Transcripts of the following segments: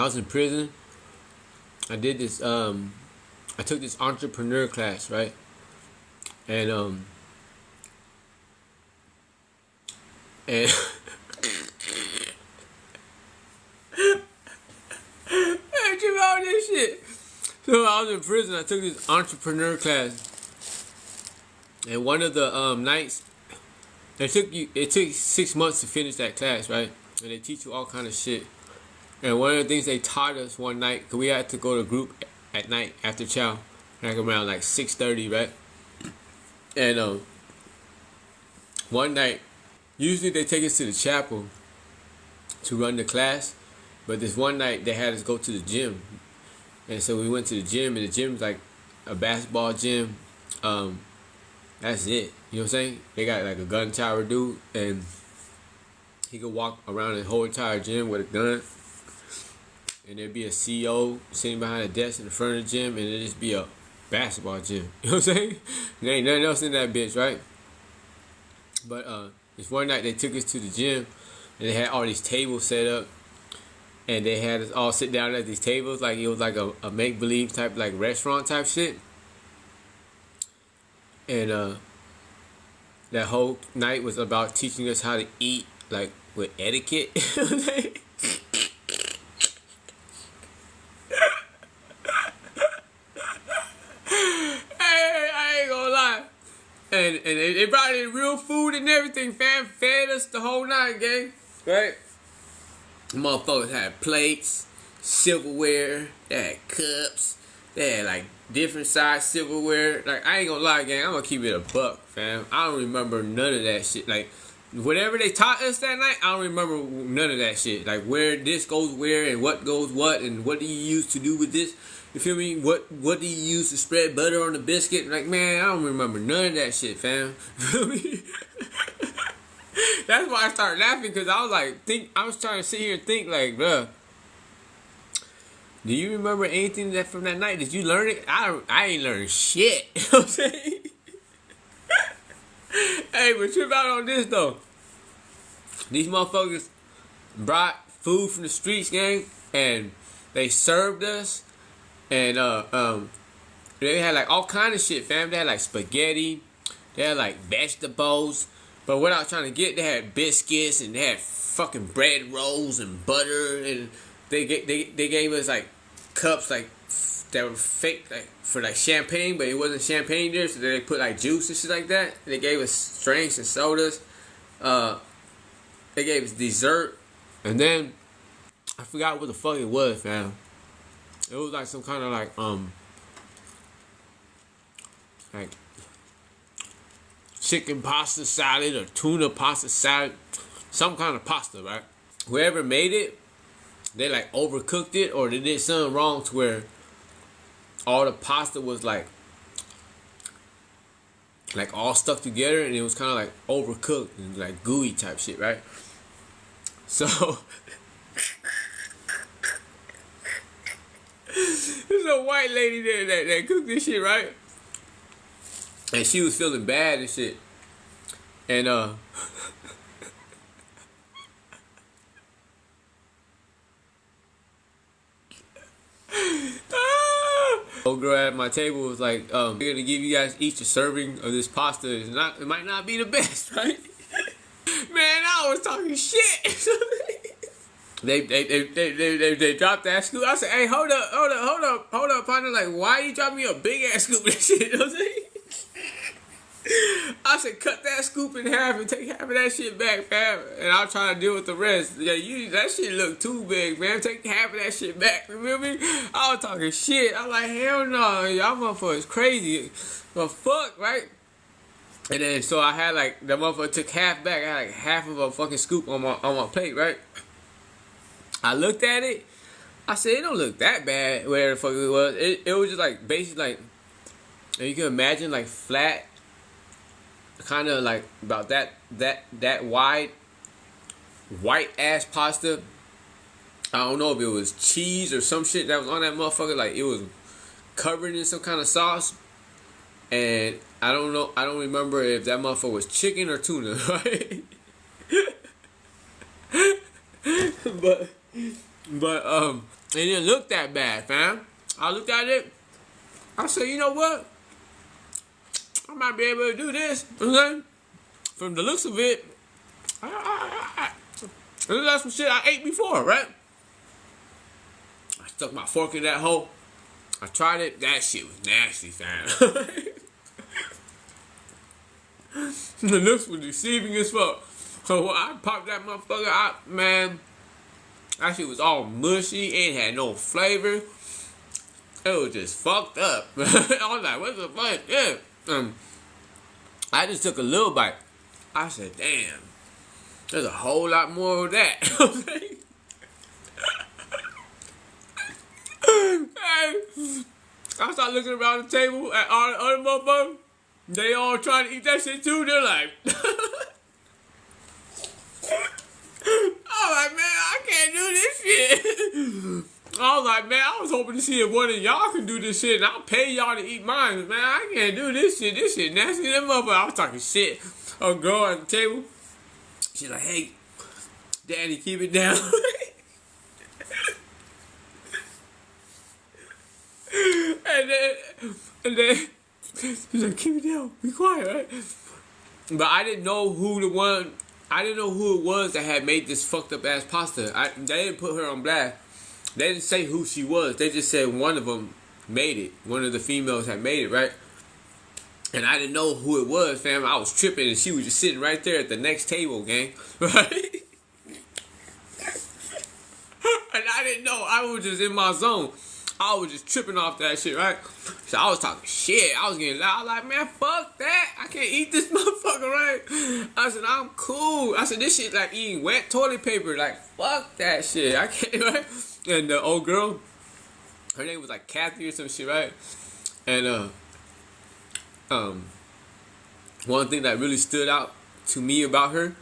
I was in prison. I did this. I took this entrepreneur class, right? And and all this shit. So I was in prison. I took this entrepreneur class, and one of the nights, it took 6 months to finish that class, right? And they teach you all kind of shit. And one of the things they taught us one night, cause we had to go to group at night after chow, like around like 6:30, right? And one night, usually they take us to the chapel to run the class, but this one night they had us go to the gym, and so we went to the gym, and the gym's like a basketball gym. That's it. You know what I'm saying? They got like a gun tower dude, and he could walk around the whole entire gym with a gun. And there'd be a CEO sitting behind a desk in the front of the gym, and it'd just be a basketball gym. You know what I'm saying? There ain't nothing else in that bitch, right? But this one night they took us to the gym, and they had all these tables set up, and they had us all sit down at these tables like it was like a make-believe type, like restaurant type shit. And that whole night was about teaching us how to eat, like with etiquette. You know what I'm saying? And they brought in real food and everything, fam. Fed us the whole night, gang. Right? Motherfuckers had plates, silverware, they had cups, they had like different size silverware. Like, I ain't gonna lie, gang, I'm gonna keep it a buck, fam. I don't remember none of that shit. Like, whatever they taught us that night, I don't remember none of that shit. Like, where this goes where and what goes what and what do you use to do with this. You feel me? What do you use to spread butter on the biscuit? Like, man, I don't remember none of that shit, fam. Feel me? That's why I started laughing, because I was like, I was trying to sit here and think, like, bruh, do you remember anything from that night? Did you learn it? I ain't learned shit. You know what I'm saying? Hey, but trip out on this though. These motherfuckers brought food from the streets, gang, and they served us. And they had like all kind of shit, fam. They had like spaghetti, they had like vegetables. But what I was trying to get, they had biscuits and they had fucking bread rolls and butter, and they gave us like cups like that were fake, like for like champagne, but it wasn't champagne there, so they put like juice and shit like that. They gave us drinks and sodas. They gave us dessert, and then I forgot what the fuck it was, fam. It was like some kind of like chicken pasta salad or tuna pasta salad, some kind of pasta, right? Whoever made it, they like overcooked it, or they did something wrong to where all the pasta was like all stuck together, and it was kind of like overcooked and like gooey type shit, right? So there's a white lady there that cooked this shit, right? And she was feeling bad and shit. And old girl at my table was like, we're gonna give you guys each a serving of this pasta. It might not be the best, right? Man, I was talking shit. They dropped that scoop. I said, hey, hold up, partner. Like, why you dropping me a big ass scoop of that shit? You know what I'm saying? I said, cut that scoop in half and take half of that shit back, fam. And I'll try to deal with the rest. Yeah, that shit look too big, man. Take half of that shit back. You feel me? I was talking shit. I'm like, hell no, y'all motherfuckers crazy. But fuck, right? And then so I had like that motherfucker took half back. I had like half of a fucking scoop on my plate, right? I looked at it. I said, it don't look that bad. Whatever the fuck it was. It was just like basically like, you can imagine like flat, kind of like about that wide, white ass pasta. I don't know if it was cheese or some shit that was on that motherfucker. Like it was covered in some kind of sauce. And I don't know. I don't remember if that motherfucker was chicken or tuna, right? but It didn't look that bad, fam. I looked at it. I said, you know what? I might be able to do this. Okay? From the looks of it, that's some shit I ate before, right? I stuck my fork in that hole. I tried it. That shit was nasty, fam. The looks was deceiving as fuck. So when I popped that motherfucker out, man, that shit was all mushy. It had no flavor. It was just fucked up. I was like, what the fuck? Yeah. I just took a little bite. I said, damn, there's a whole lot more of that. I started looking around the table at all the other motherfuckers. They all trying to eat that shit too. They're like, I was like, man, I can't do this shit. I was like, man, I was hoping to see if one of y'all can do this shit, and I'll pay y'all to eat mine. Man, I can't do this shit. This shit nasty. That motherfucker. I was talking shit. A girl at the table. She's like, hey, Daddy, keep it down. and then she's like, keep it down. Be quiet, right? But I didn't know who it was that had made this fucked up ass pasta. They didn't put her on blast. They didn't say who she was. They just said one of them made it. One of the females had made it, right? And I didn't know who it was, fam. I was tripping, and she was just sitting right there at the next table, gang. Right? And I didn't know. I was just in my zone. I was just tripping off that shit, right? So I was talking shit. I was getting loud. I was like, man, fuck that. I can't eat this motherfucker, right? I said, I'm cool. I said, this shit like eating wet toilet paper. Like, fuck that shit. I can't, right? And the old girl, her name was like Kathy or some shit, right? And one thing that really stood out to me about her,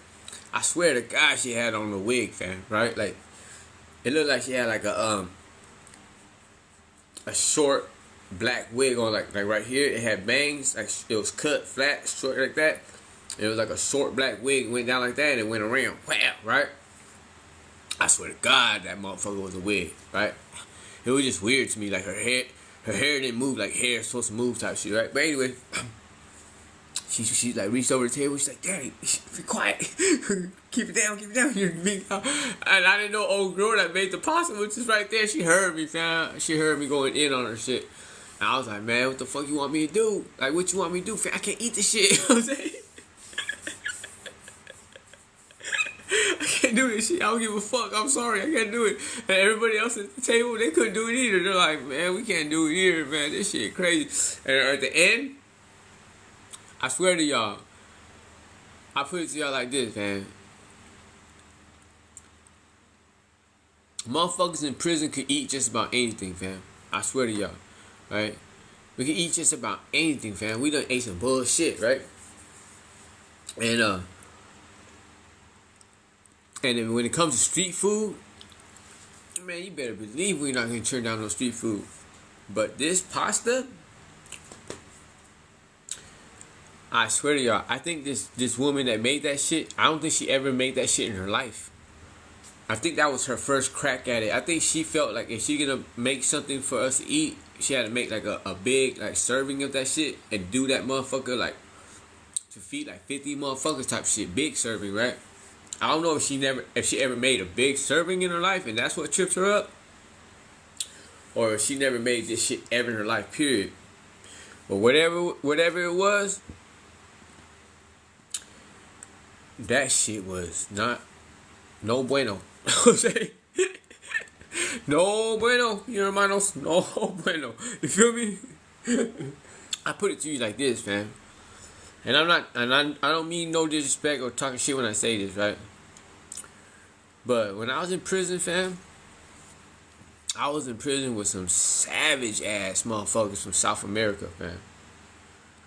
I swear to God, she had on a wig, fam, right? Like, it looked like she had like a short black wig on, like right here. It had bangs, like it was cut flat, short like that. It was like a short black wig, went down like that, and it went around, wham, right? I swear to God, that motherfucker was a wig, right? It was just weird to me, like her hair didn't move like hair is supposed to move type shit, right? But anyway, she like reached over the table. She's like, Daddy, be quiet. Keep it down. You're big. And I didn't know old girl that made the pasta, which is right there. She heard me, fam. She heard me going in on her shit. And I was like, man, what the fuck you want me to do? Like, what you want me to do, fam? I can't eat this shit. You know what I'm saying? I can't do this shit. I don't give a fuck. I'm sorry. I can't do it. And everybody else at the table, they couldn't do it either. They're like, man, we can't do it either, man. This shit crazy. And at the end, I swear to y'all, I put it to y'all like this, man. Motherfuckers in prison could eat just about anything, fam. I swear to y'all, right? We can eat just about anything, fam. We done ate some bullshit, right? And then when it comes to street food, man, you better believe we're not gonna turn down no street food. But this pasta, I swear to y'all, I think this woman that made that shit, I don't think she ever made that shit in her life. I think that was her first crack at it. I think she felt like if she gonna make something for us to eat, she had to make like a big like serving of that shit and do that motherfucker like to feed like 50 motherfuckers type shit. Big serving, right? I don't know if she ever made a big serving in her life and that's what tripped her up, or if she never made this shit ever in her life, period. But whatever it was, that shit was no bueno. No bueno, you hermanos, no bueno. You feel me? I put it to you like this, fam. And I don't mean no disrespect or talking shit when I say this, right? But when I was in prison, fam, I was in prison with some savage ass motherfuckers from South America, fam.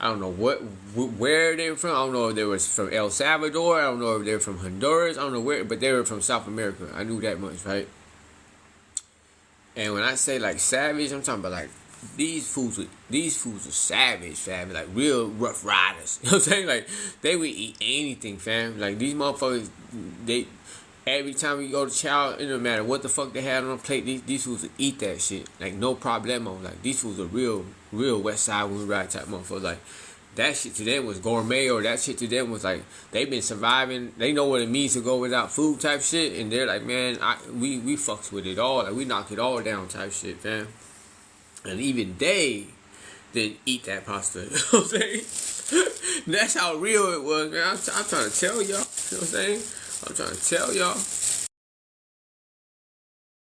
I don't know where they were from. I don't know if they were from El Salvador. I don't know if they were from Honduras. I don't know where, but they were from South America. I knew that much, right? And when I say like savage, I'm talking about like these fools are savage, fam. Like real rough riders. You know what I'm saying? Like they would eat anything, fam. Like these motherfuckers, Every time we go to chow, it don't matter what the fuck they had on the plate, these fools would eat that shit. Like, no problemo. Like, these fools are real West Side when we ride type motherfuckers. Like, that shit to them was gourmet, or that shit to them was like, they've been surviving. They know what it means to go without food type shit. And they're like, man, we fucks with it all. Like, we knock it all down type shit, fam. And even they didn't eat that pasta. You know what I'm saying? That's how real it was, man. I'm trying to tell y'all. You know what I'm saying? I'm trying to tell y'all.